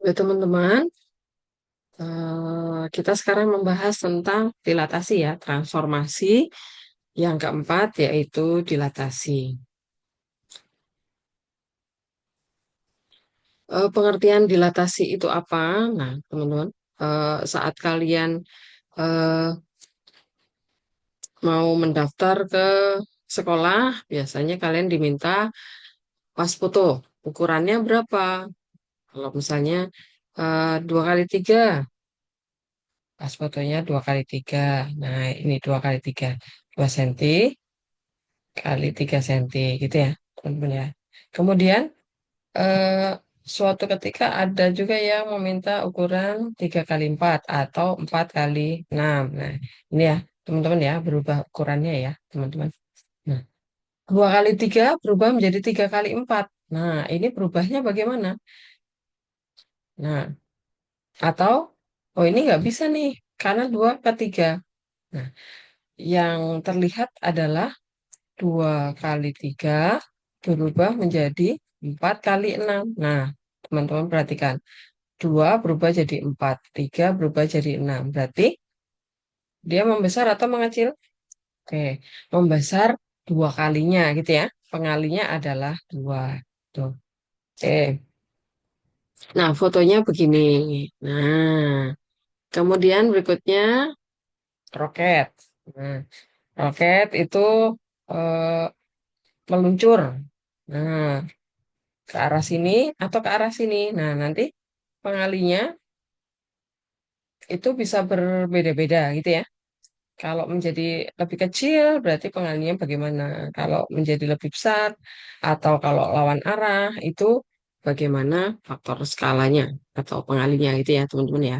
Oke, teman-teman, kita sekarang membahas tentang dilatasi ya, transformasi. Yang keempat yaitu dilatasi. Pengertian dilatasi itu apa? Nah, teman-teman, saat kalian eh, mau mendaftar ke sekolah, biasanya kalian diminta pas foto. Ukurannya berapa? Kalau misalnya 2x3, pas fotonya 2x3. Nah, ini 2x3, 2 cm kali 3 cm gitu ya, teman-teman ya. Kemudian eh, suatu ketika ada juga yang meminta ukuran 3x4 atau 4x6. Nah, ini ya, teman-teman ya, berubah ukurannya ya, teman-teman. Nah, 2x3 berubah menjadi 3x4. Nah, ini berubahnya bagaimana? Nah, atau, oh ini nggak bisa nih, karena 2x3. Nah, yang terlihat adalah 2x3 berubah menjadi 4x6. Nah, teman-teman perhatikan. 2 berubah jadi 4, 3 berubah jadi 6. Berarti dia membesar atau mengecil? Oke, membesar 2 kalinya gitu ya. Pengalinya adalah 2. Tuh. Oke. Nah, fotonya begini. Nah, kemudian berikutnya roket. Nah, roket itu eh, meluncur. Nah, ke arah sini atau ke arah sini. Nah, nanti pengalinya itu bisa berbeda-beda gitu ya. Kalau menjadi lebih kecil, berarti pengalinya bagaimana? Kalau menjadi lebih besar, atau kalau lawan arah, itu bagaimana faktor skalanya atau pengalinya gitu ya, teman-teman ya.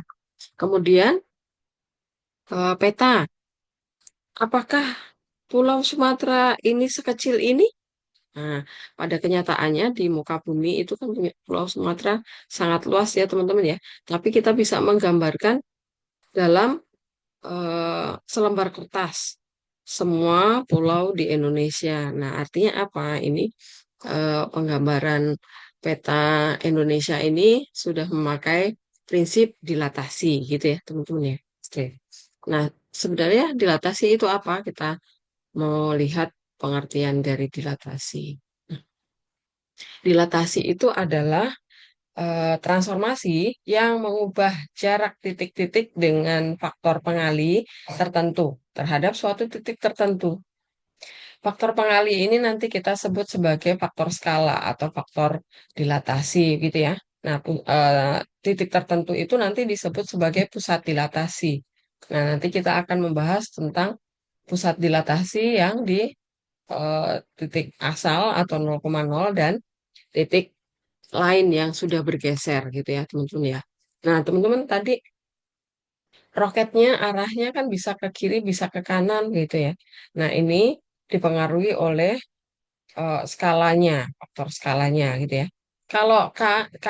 Kemudian, peta. Apakah Pulau Sumatera ini sekecil ini? Nah, pada kenyataannya di muka bumi itu kan Pulau Sumatera sangat luas ya, teman-teman ya. Tapi kita bisa menggambarkan dalam selembar kertas semua pulau di Indonesia. Nah, artinya apa? Ini penggambaran peta Indonesia ini sudah memakai prinsip dilatasi gitu ya, teman-teman ya. Oke. Nah, sebenarnya dilatasi itu apa? Kita mau lihat pengertian dari dilatasi. Nah, dilatasi itu adalah transformasi yang mengubah jarak titik-titik dengan faktor pengali tertentu terhadap suatu titik tertentu. Faktor pengali ini nanti kita sebut sebagai faktor skala atau faktor dilatasi gitu ya. Nah, titik tertentu itu nanti disebut sebagai pusat dilatasi. Nah, nanti kita akan membahas tentang pusat dilatasi yang di titik asal atau 0,0 dan titik lain yang sudah bergeser gitu ya teman-teman ya. Nah teman-teman tadi roketnya arahnya kan bisa ke kiri bisa ke kanan gitu ya. Nah ini dipengaruhi oleh skalanya, faktor skalanya gitu ya. Kalau K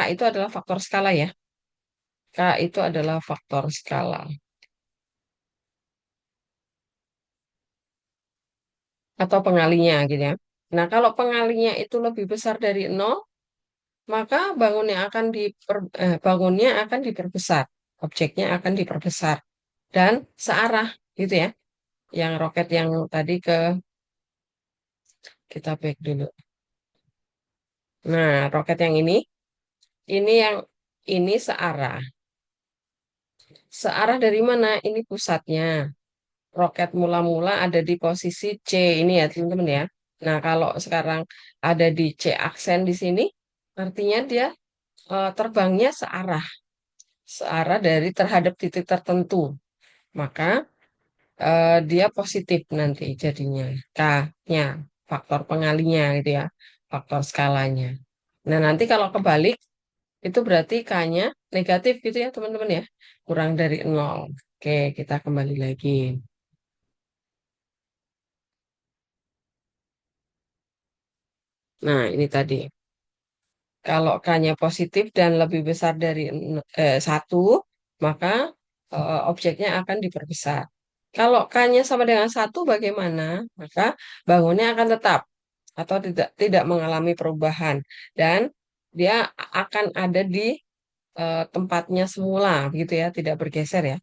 itu adalah faktor skala ya. K itu adalah faktor skala atau pengalinya gitu ya. Nah kalau pengalinya itu lebih besar dari nol, maka bangunnya akan diperbesar, objeknya akan diperbesar dan searah gitu ya. Yang roket yang tadi kita back dulu. Nah, roket yang ini yang ini searah. Searah dari mana? Ini pusatnya. Roket mula-mula ada di posisi C ini ya, teman-teman ya. Nah, kalau sekarang ada di C aksen di sini, artinya dia terbangnya searah. Searah dari terhadap titik tertentu. Maka dia positif nanti jadinya. K-nya, faktor pengalinya gitu ya, faktor skalanya. Nah, nanti kalau kebalik, itu berarti K-nya negatif gitu ya, teman-teman ya. Kurang dari nol. Oke, kita kembali lagi. Nah, ini tadi. Kalau K-nya positif dan lebih besar dari 1, maka objeknya akan diperbesar. Kalau K-nya sama dengan 1, bagaimana? Maka bangunnya akan tetap atau tidak tidak mengalami perubahan dan dia akan ada di tempatnya semula, gitu ya, tidak bergeser ya.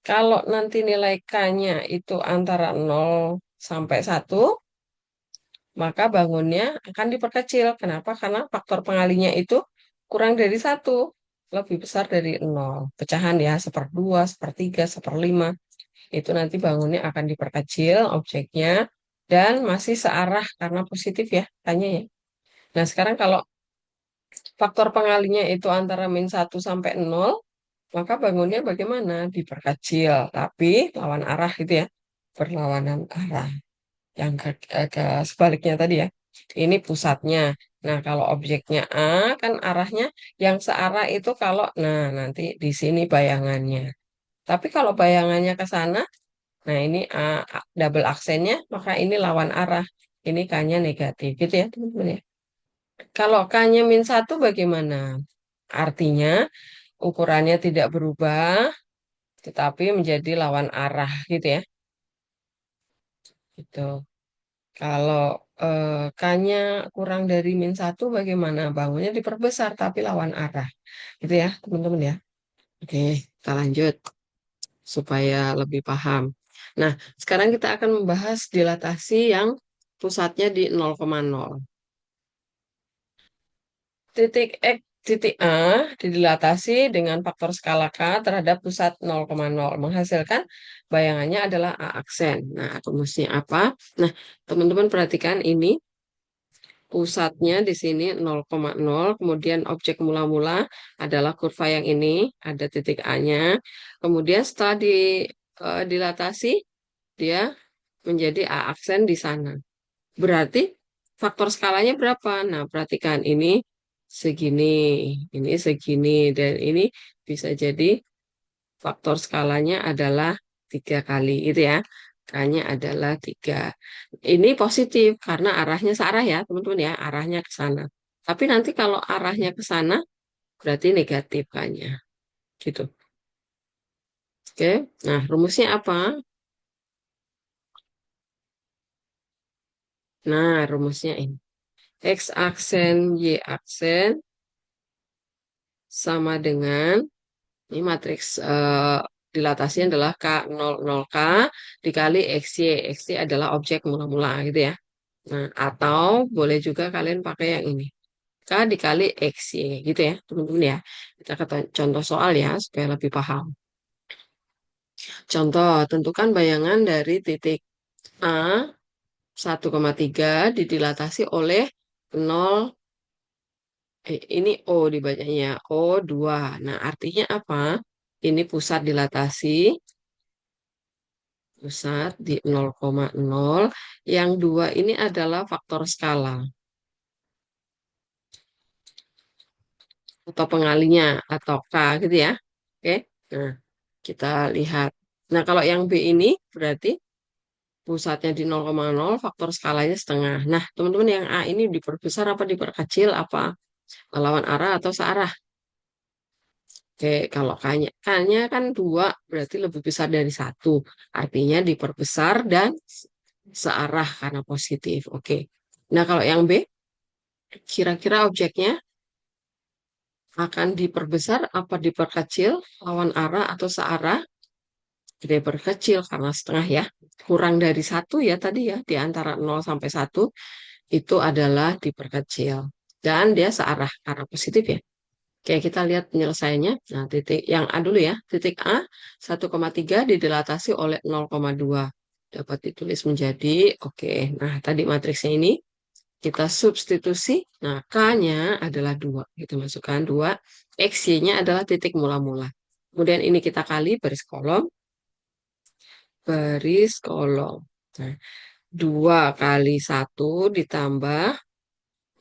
Kalau nanti nilai K-nya itu antara 0 sampai 1, maka bangunnya akan diperkecil. Kenapa? Karena faktor pengalinya itu kurang dari 1, lebih besar dari 0. Pecahan ya, 1/2, 1/3, 1/5. Itu nanti bangunnya akan diperkecil objeknya dan masih searah karena positif ya, tanya ya. Nah, sekarang kalau faktor pengalinya itu antara -1 sampai 0, maka bangunnya bagaimana? Diperkecil, tapi lawan arah gitu ya, berlawanan arah. Yang sebaliknya tadi ya, ini pusatnya. Nah, kalau objeknya A, kan arahnya yang searah itu kalau, nah nanti di sini bayangannya. Tapi kalau bayangannya ke sana, nah ini double aksennya, maka ini lawan arah. Ini K-nya negatif, gitu ya teman-teman ya. Kalau K-nya -1 bagaimana? Artinya ukurannya tidak berubah, tetapi menjadi lawan arah gitu ya. Gitu. Kalau K-nya kurang dari -1 bagaimana? Bangunnya diperbesar tapi lawan arah. Gitu ya teman-teman ya. Oke, kita lanjut supaya lebih paham. Nah, sekarang kita akan membahas dilatasi yang pusatnya di 0,0. Titik A didilatasi dengan faktor skala K terhadap pusat 0,0 menghasilkan bayangannya adalah A aksen. Nah, rumusnya apa? Nah, teman-teman perhatikan ini pusatnya di sini 0,0, kemudian objek mula-mula adalah kurva yang ini, ada titik A-nya. Kemudian setelah dilatasi, dia menjadi A aksen di sana. Berarti faktor skalanya berapa? Nah, perhatikan segini, ini segini, dan ini bisa jadi faktor skalanya adalah 3 kali, itu ya. K-nya adalah 3. Ini positif karena arahnya searah ya, teman-teman ya, arahnya ke sana. Tapi nanti kalau arahnya ke sana, berarti negatif K-nya. Gitu. Oke, nah rumusnya apa? Nah, rumusnya ini. X aksen, Y aksen sama dengan ini matriks dilatasinya adalah K00K dikali XY. XY adalah objek mula-mula gitu ya. Nah, atau boleh juga kalian pakai yang ini. K dikali XY gitu ya, teman-teman ya. Kita ke contoh soal ya, supaya lebih paham. Contoh, tentukan bayangan dari titik A 1,3 didilatasi oleh 0, ini O dibacanya, O2. Nah, artinya apa? Ini pusat dilatasi, pusat di 0,0. Yang 2 ini adalah faktor skala atau pengalinya atau K gitu ya. Oke. Nah, kita lihat. Nah, kalau yang B ini berarti pusatnya di 0,0, faktor skalanya setengah. Nah, teman-teman yang A ini diperbesar apa diperkecil apa melawan arah atau searah? Oke, kalau K-nya kan 2 berarti lebih besar dari 1. Artinya diperbesar dan searah karena positif. Oke. Nah, kalau yang B, kira-kira objeknya akan diperbesar apa diperkecil lawan arah atau searah? Diperkecil karena setengah ya. Kurang dari 1 ya tadi ya, di antara 0 sampai 1 itu adalah diperkecil. Dan dia searah karena positif ya. Oke, kita lihat penyelesaiannya. Nah, titik yang A dulu ya. Titik A 1,3 didilatasi oleh 0,2. Dapat ditulis menjadi, oke. Nah, tadi matriksnya ini kita substitusi. Nah, K-nya adalah 2. Kita masukkan 2. X-Y-nya adalah titik mula-mula. Kemudian ini kita kali baris kolom. Baris kolom. Nah, 2 kali 1 ditambah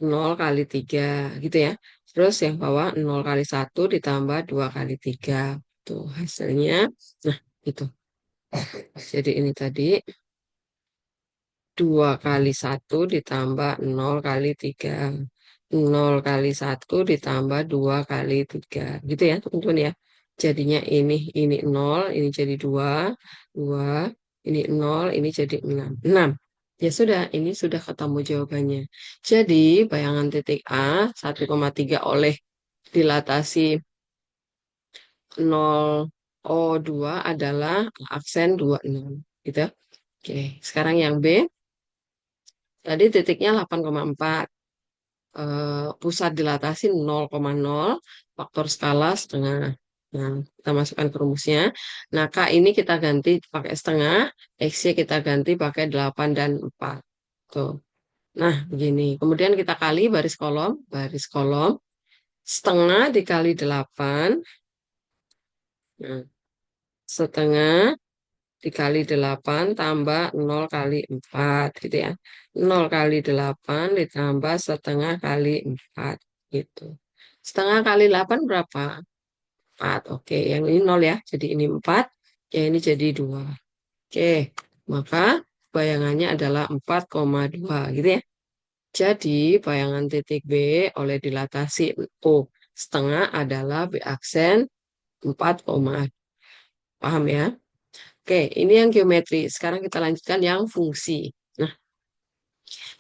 0 kali 3 gitu ya. Terus yang bawah 0 kali 1 ditambah 2 kali 3. Tuh hasilnya. Nah, itu. Jadi ini tadi 2 kali 1 ditambah 0 kali 3. 0 kali 1 ditambah 2 kali 3. Gitu ya teman-teman ya. Jadinya ini 0, ini jadi 2, 2, ini 0, ini jadi 6. 6. Ya sudah, ini sudah ketemu jawabannya. Jadi bayangan titik A 1,3 oleh dilatasi nol O2 adalah aksen 26 gitu. Oke, sekarang yang B, tadi titiknya 8,4. Pusat dilatasi 0,0, faktor skala setengah. Nah, kita masukkan ke rumusnya. Nah, K ini kita ganti pakai setengah, X-nya kita ganti pakai 8 dan 4. Tuh. Nah, begini. Kemudian kita kali baris kolom, setengah dikali 8, nah, setengah dikali 8 tambah 0 kali 4 gitu ya. 0 kali 8 ditambah setengah kali 4 gitu. Setengah kali 8 berapa? 4. Oke, yang ini 0 ya. Jadi ini 4, yang ini jadi 2. Oke, maka bayangannya adalah 4,2 gitu ya. Jadi bayangan titik B oleh dilatasi O setengah adalah B aksen 4, paham ya? Oke, ini yang geometri. Sekarang kita lanjutkan yang fungsi. Nah,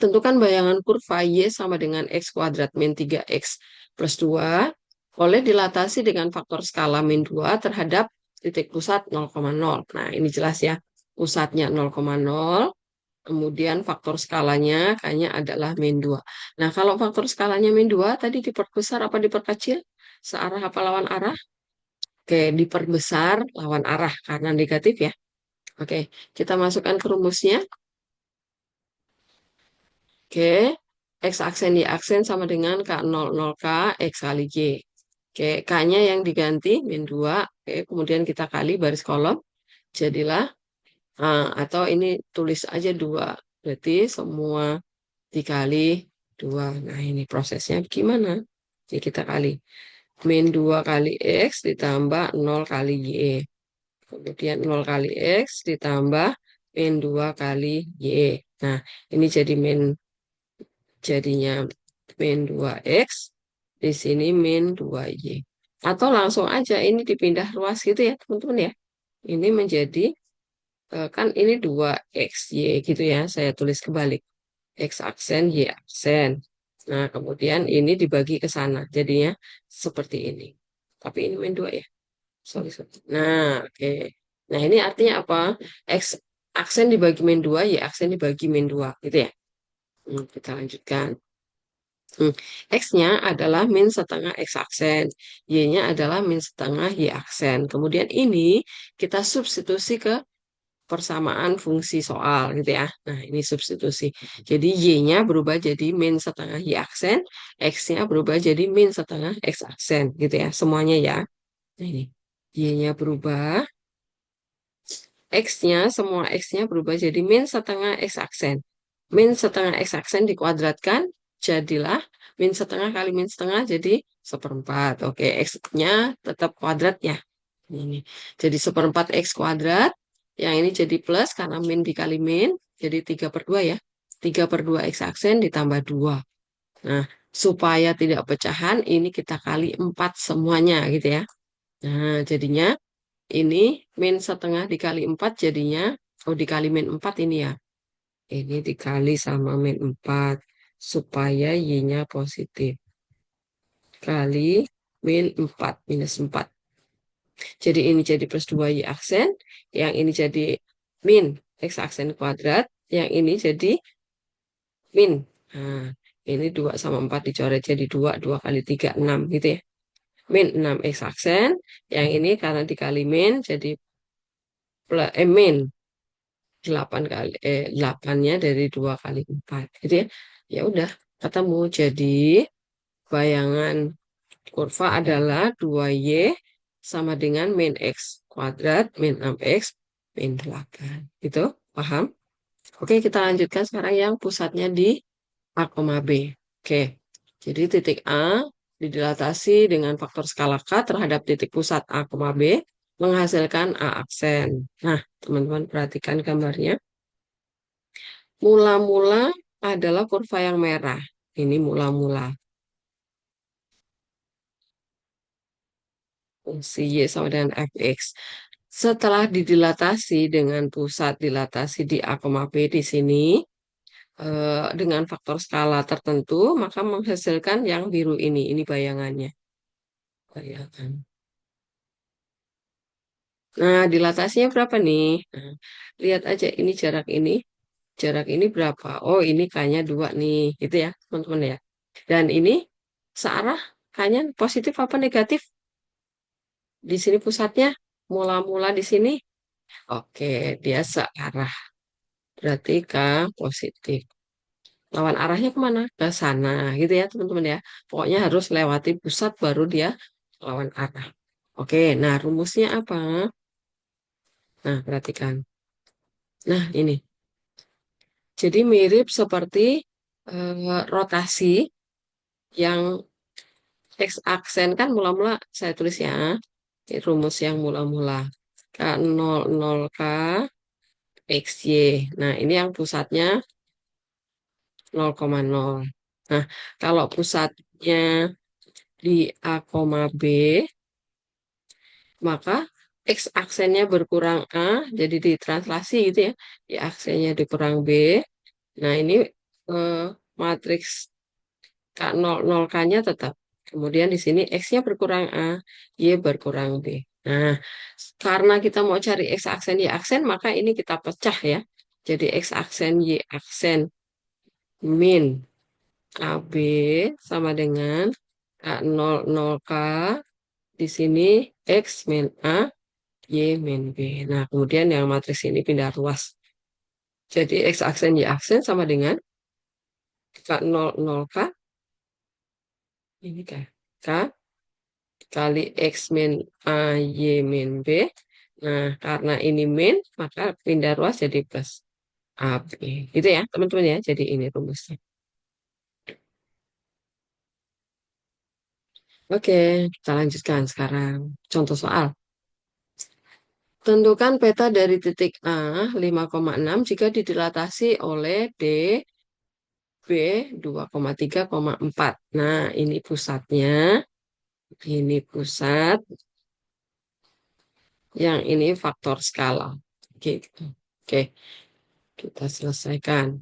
tentukan bayangan kurva Y sama dengan X kuadrat min 3X plus 2 oleh dilatasi dengan faktor skala min 2 terhadap titik pusat 0,0. Nah, ini jelas ya. Pusatnya 0,0, kemudian faktor skalanya kayaknya adalah min 2. Nah, kalau faktor skalanya min 2 tadi diperbesar apa diperkecil? Searah apa lawan arah? Oke, diperbesar lawan arah karena negatif ya. Oke, kita masukkan ke rumusnya. Oke, X aksen Y aksen sama dengan K00K X kali Y. Oke, K-nya yang diganti min 2. Oke, kemudian kita kali baris kolom. Jadilah, atau ini tulis aja 2. Berarti semua dikali 2. Nah, ini prosesnya gimana? Jadi kita kali. Min 2 kali X ditambah 0 kali Y. Kemudian 0 kali X ditambah min 2 kali Y. Nah, ini jadinya min 2X, di sini min 2Y. Atau langsung aja ini dipindah ruas gitu ya, teman-teman ya. Ini menjadi, kan ini 2XY gitu ya, saya tulis kebalik. X aksen, Y aksen. Nah, kemudian ini dibagi ke sana, jadinya seperti ini. Tapi ini min 2 ya. Sorry, sorry. Nah, oke. Nah, ini artinya apa? X aksen dibagi min 2, Y aksen dibagi min 2 gitu ya. Kita lanjutkan. X-nya adalah min setengah X aksen, Y-nya adalah min setengah Y aksen. Kemudian ini kita substitusi ke persamaan fungsi soal gitu ya. Nah, ini substitusi. Jadi Y-nya berubah jadi min setengah Y aksen, X-nya berubah jadi min setengah X aksen gitu ya. Semuanya ya. Nah, ini Y-nya berubah, X-nya, semua X-nya berubah jadi min setengah X aksen. Min setengah X aksen dikuadratkan, jadilah min setengah kali min setengah jadi seperempat. Oke, X-nya tetap kuadratnya. Ini. Jadi seperempat X kuadrat, yang ini jadi plus karena min dikali min, jadi 3 per 2 ya. 3 per 2 X aksen ditambah 2. Nah, supaya tidak pecahan, ini kita kali 4 semuanya gitu ya. Nah, jadinya ini min setengah dikali 4 jadinya, oh dikali min 4 ini ya. Ini dikali sama min 4 supaya Y-nya positif. Kali min 4, minus 4. Jadi ini jadi plus 2Y aksen, yang ini jadi min X aksen kuadrat, yang ini jadi min. Nah, ini 2 sama 4 dicoret jadi 2, 2 kali 3, 6 gitu ya. Min 6 X aksen, yang ini karena dikali min jadi min 8 kali 8-nya dari 2 kali 4 gitu ya. Ya udah ketemu. Jadi bayangan kurva adalah 2Y sama dengan min X kuadrat min 6X min 8. Gitu, paham? Oke, kita lanjutkan sekarang yang pusatnya di A, B. Oke, jadi titik A didilatasi dengan faktor skala K terhadap titik pusat A, B menghasilkan A aksen. Nah, teman-teman perhatikan gambarnya. Mula-mula adalah kurva yang merah. Ini mula-mula. Fungsi Y sama dengan fx. Setelah didilatasi dengan pusat dilatasi di A, B di sini, dengan faktor skala tertentu, maka menghasilkan yang biru ini. Ini bayangannya. Bayangan. Nah, dilatasinya berapa nih? Nah, lihat aja ini jarak ini. Jarak ini berapa? Oh, ini kayaknya 2 nih. Gitu ya, teman-teman ya. Dan ini searah kayaknya positif apa negatif? Di sini pusatnya mula-mula di sini. Oke, dia searah. Berarti K positif. Lawan arahnya kemana? Ke sana, gitu ya teman-teman ya. Pokoknya harus lewati pusat baru dia lawan arah. Oke, nah rumusnya apa? Nah, perhatikan. Nah, ini. Jadi mirip seperti rotasi yang X aksen kan mula-mula saya tulis ya. Ini rumus yang mula-mula. K00K XY. Nah, ini yang pusatnya 0,0. Nah, kalau pusatnya di A, B, maka X aksennya berkurang A, jadi ditranslasi gitu ya. Y aksennya dikurang B. Nah, ini eh, matriks K00K-nya tetap. Kemudian di sini X-nya berkurang A, Y berkurang B. Nah, karena kita mau cari X aksen Y aksen, maka ini kita pecah ya. Jadi X aksen Y aksen min AB sama dengan K00K. Di sini X min A, Y min B. Nah, kemudian yang matriks ini pindah ruas. Jadi X aksen Y aksen sama dengan K00K. Ini kan. K kali X min A, Y min B. Nah, karena ini min, maka pindah ruas jadi plus AB. Gitu ya, teman-teman ya. Jadi ini rumusnya. Oke, kita lanjutkan sekarang. Contoh soal. Tentukan peta dari titik A 5,6 jika didilatasi oleh D B 2,3,4. Nah, ini pusatnya. Ini pusat. Yang ini faktor skala. Oke, gitu. Oke, kita selesaikan.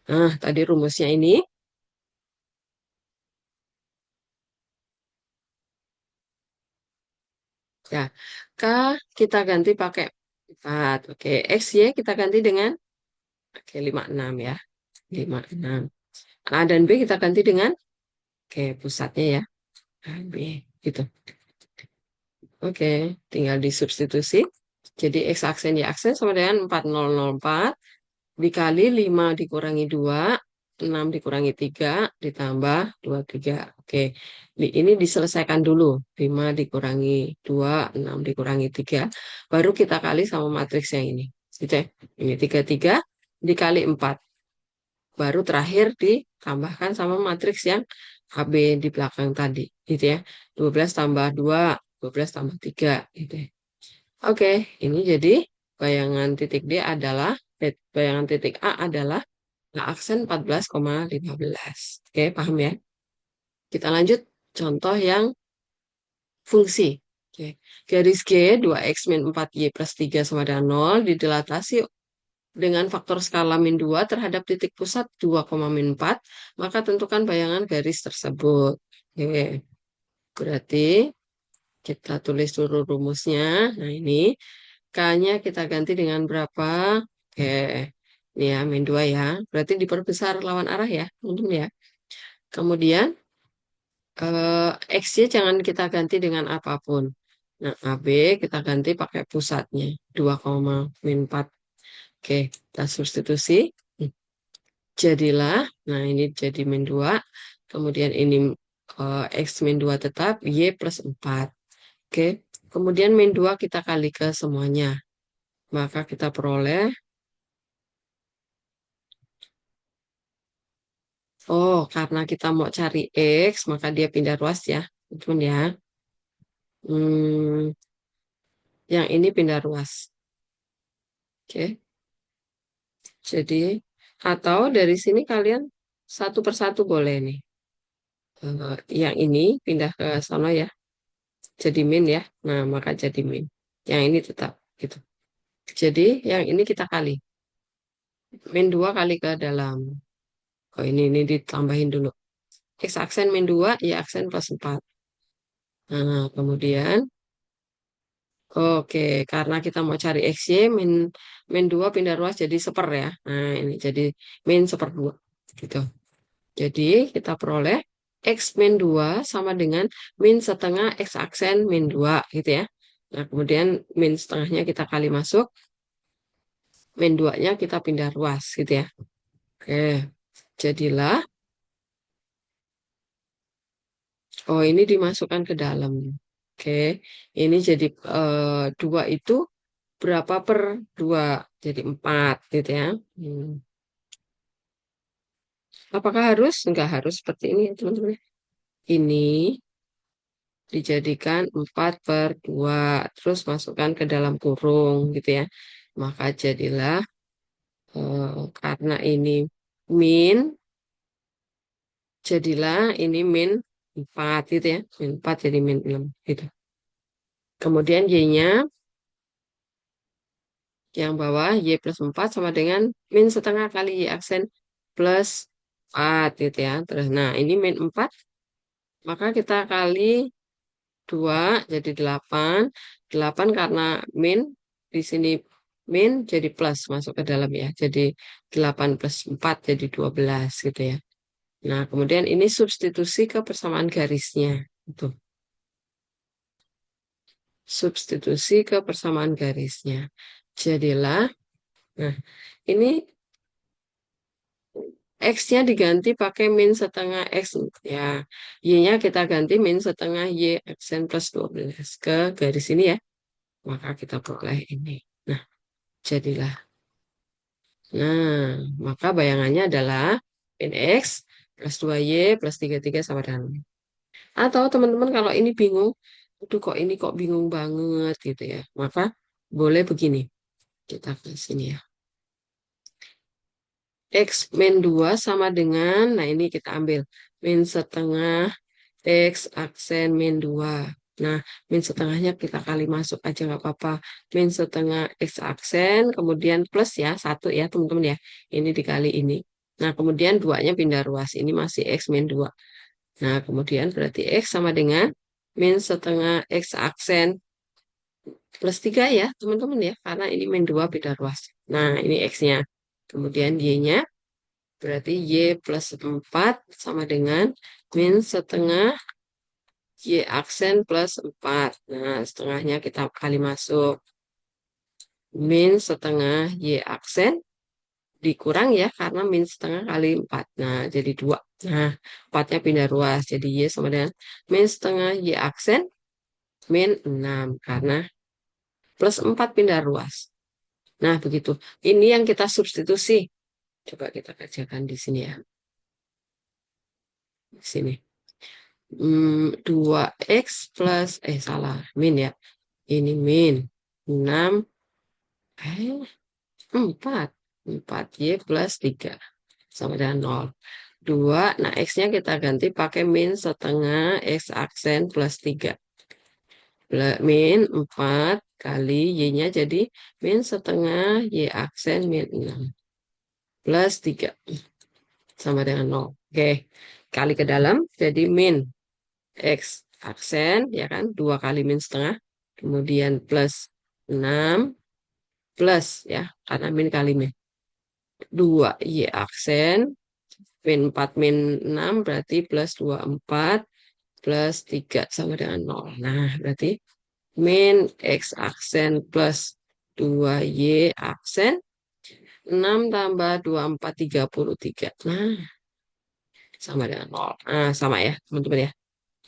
Nah, tadi rumusnya ini. Ya, K kita ganti pakai 4. Oke, X, Y kita ganti dengan oke, 56 ya. 56. A dan B kita ganti dengan oke, pusatnya ya. A, B, gitu. Oke, tinggal disubstitusi. Jadi X aksen Y aksen sama dengan 4004 dikali 5 dikurangi 2, 6 dikurangi 3, ditambah 23. Oke, ini diselesaikan dulu. 5 dikurangi 2, 6 dikurangi 3. Baru kita kali sama matriks yang ini. Gitu ya. Ini 33 dikali 4. Baru terakhir ditambahkan sama matriks yang AB di belakang tadi. Gitu ya. 12 tambah 2, 12 tambah 3. Gitu ya. Oke, ini jadi bayangan titik D adalah, bayangan titik A adalah aksen 14,15. Oke, paham ya? Kita lanjut contoh yang fungsi. Oke. Garis G 2x min 4y plus 3 sama dengan 0 didilatasi dengan faktor skala min 2 terhadap titik pusat 2,4, maka tentukan bayangan garis tersebut. Oke, berarti kita tulis dulu rumusnya. Nah, ini K-nya kita ganti dengan berapa? Oke, ini ya, min 2 ya. Berarti diperbesar lawan arah ya, teman ya. Kemudian, X-nya jangan kita ganti dengan apapun. Nah, AB kita ganti pakai pusatnya, 2,4. Oke, kita substitusi. Jadilah, nah ini jadi min 2. Kemudian ini X min 2 tetap, Y plus 4. Oke, kemudian min 2 kita kali ke semuanya. Maka kita peroleh, oh karena kita mau cari X, maka dia pindah ruas ya. Teman ya. Hmm, yang ini pindah ruas. Oke, jadi, atau dari sini kalian satu persatu boleh nih. Yang ini pindah ke sana ya. Jadi min ya. Nah, maka jadi min. Yang ini tetap gitu. Jadi yang ini kita kali. Min 2 kali ke dalam. Oh ini ditambahin dulu. X aksen min 2, Y aksen plus 4. Nah, kemudian Oke, karena kita mau cari XY, min, min 2 pindah ruas jadi seper ya. Nah, ini jadi min seperdua. Gitu. Jadi kita peroleh X min 2 sama dengan min setengah X aksen min 2 gitu ya. Nah, kemudian min setengahnya kita kali masuk, min 2-nya kita pindah ruas gitu ya. Oke, jadilah, oh ini dimasukkan ke dalam. Oke, ini jadi 2 itu berapa per 2? Jadi 4 gitu ya. Hmm. Apakah harus? Enggak harus seperti ini ya teman-teman. Ini dijadikan 4 per 2. Terus masukkan ke dalam kurung gitu ya. Maka jadilah, karena ini min, jadilah ini min 4 gitu ya. Min 4 jadi min 6 gitu. Kemudian Y-nya yang bawah Y plus 4 sama dengan min setengah kali Y aksen plus 4 gitu ya. Terus nah ini min 4 maka kita kali 2 jadi 8. 8 karena min di sini min jadi plus masuk ke dalam ya. Jadi 8 plus 4 jadi 12 gitu ya. Nah, kemudian ini substitusi ke persamaan garisnya. Itu. Substitusi ke persamaan garisnya. Jadilah, nah ini X-nya diganti pakai min setengah X. Ya, Y-nya kita ganti min setengah Y aksen plus 12 ke garis ini ya. Maka kita peroleh ini. Nah, jadilah. Nah, maka bayangannya adalah min X plus 2Y plus 33 sama dengan. Atau teman-temin kalau ini bingung, aduh kok ini kok bingung banget gitu ya. Maka boleh begini. Kita ke sini ya. X min 2 sama dengan, nah ini kita ambil min setengah X aksen min 2. Nah, min setengahnya kita kali masuk aja nggak apa-apa. Min setengah X aksen, kemudian plus ya, satu ya teman-teman ya. Ini dikali ini. Nah, kemudian duanya pindah ruas. Ini masih X min 2. Nah, kemudian berarti X sama dengan min setengah X aksen plus 3 ya teman-teman ya. Karena ini min 2 pindah ruas. Nah, ini X-nya. Kemudian Y-nya berarti Y plus 4 sama dengan min setengah Y aksen plus 4. Nah, setengahnya kita kali masuk. Min setengah Y aksen dikurang ya, karena min setengah kali 4. Nah, jadi 2. Nah, 4-nya pindah ruas. Jadi Y sama dengan min setengah Y aksen min 6. Karena plus 4 pindah ruas. Nah, begitu. Ini yang kita substitusi. Coba kita kerjakan di sini ya. Di sini. 2X plus, salah, min ya. Ini min 6, 4. 4Y plus 3 sama dengan 0. 2, nah X-nya kita ganti pakai min setengah X aksen plus 3. Min 4 kali Y-nya jadi min setengah Y aksen min 6. Plus 3 sama dengan 0. Oke, kali ke dalam jadi min X aksen, ya kan, 2 kali min setengah, kemudian plus 6, plus, ya, karena min kali min. 2 Y aksen, min 4 min 6, berarti plus 24, plus 3 sama dengan 0. Nah, berarti min X aksen plus 2 Y aksen, 6 tambah 24, 33. Nah, sama dengan 0. Nah, sama ya, teman-teman ya.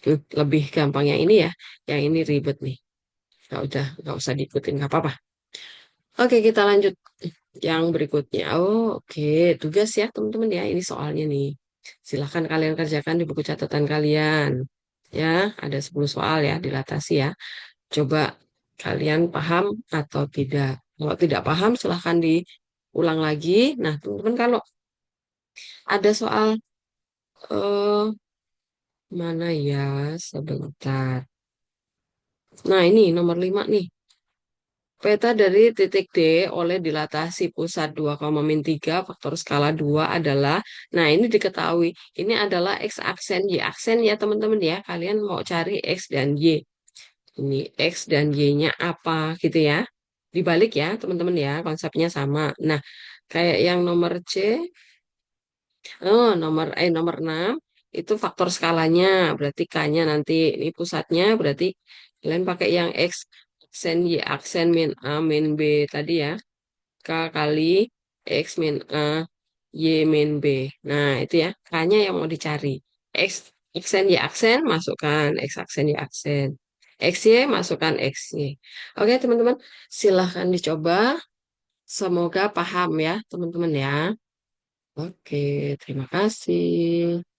Lebih gampang yang ini ya. Yang ini ribet nih. Nggak usah diikutin, nggak apa-apa. Oke, kita lanjut yang berikutnya. Oh, oke. Tugas ya, teman-teman ya. Ini soalnya nih. Silahkan kalian kerjakan di buku catatan kalian. Ya, ada 10 soal ya, dilatasi ya. Coba kalian paham atau tidak. Kalau tidak paham, silahkan diulang lagi. Nah, teman-teman kalau ada soal, eh mana ya, sebentar. Nah, ini nomor 5 nih. Peta dari titik D oleh dilatasi pusat 2,3 faktor skala 2 adalah, nah ini diketahui, ini adalah X aksen, Y aksen ya teman-teman ya, kalian mau cari X dan Y. Ini X dan Y-nya apa gitu ya. Dibalik ya, teman-teman ya, konsepnya sama. Nah, kayak yang nomor C, nomor 6 itu faktor skalanya, berarti K-nya nanti ini pusatnya, berarti kalian pakai yang X aksen Y aksen min A min B tadi ya. K kali X min A Y min B. Nah, itu ya, K-nya yang mau dicari. X aksen Y aksen masukkan X aksen Y aksen. XY masukkan XY. Oke, teman-teman, silahkan dicoba. Semoga paham ya, teman-teman ya. Oke, terima kasih.